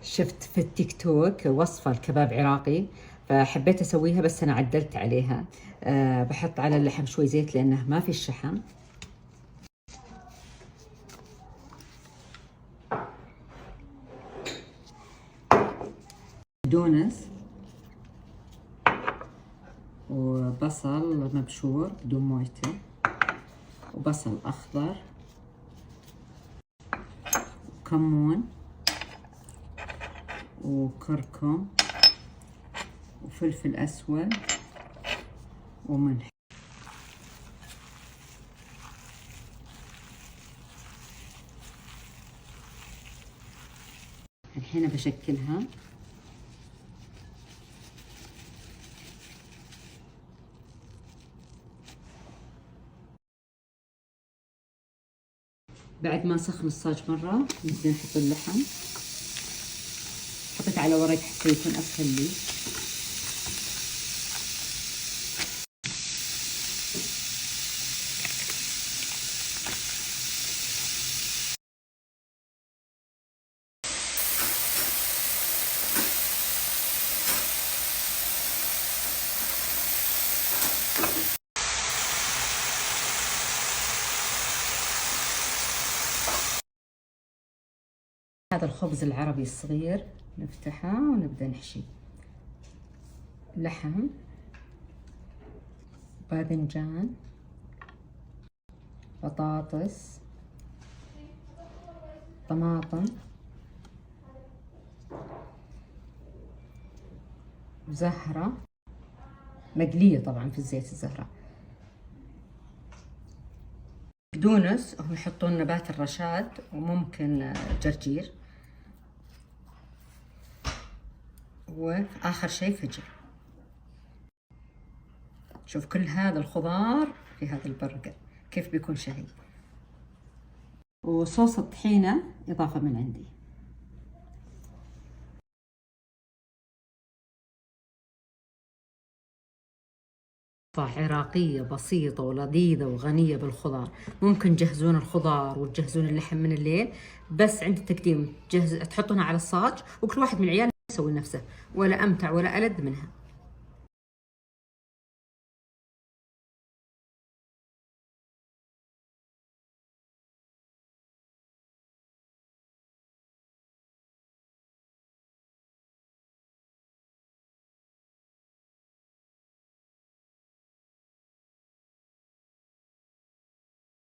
شفت في التيك توك وصفة الكباب عراقي، فحبيت أسويها بس أنا عدلت عليها. بحط على اللحم شوي زيت لأنه ما في الشحم. بقدونس وبصل مبشور بدون مويته، وبصل أخضر وكمون وكركم وفلفل أسود وملح. الحين بشكلها. بعد ما سخن الصاج مرة نبدأ نحط اللحم. حطيت على ورق حتى يكون أسهل لي. هذا الخبز العربي الصغير نفتحه ونبدأ نحشي لحم، باذنجان، بطاطس، طماطم، زهرة مقلية طبعا في الزيت الزهرة، بقدونس، هم يحطون نبات الرشاد وممكن جرجير، وآخر شيء فجل. شوف كل هذا الخضار في هذا البرجر كيف بيكون شهي. وصوص الطحينة إضافة من عندي. وصفة عراقية بسيطة ولذيذة وغنية بالخضار. ممكن تجهزون الخضار وتجهزون اللحم من الليل، بس عند التقديم تحطونها على الصاج وكل واحد من العيال يسوي نفسه، ولا أمتع ولا ألذ منها.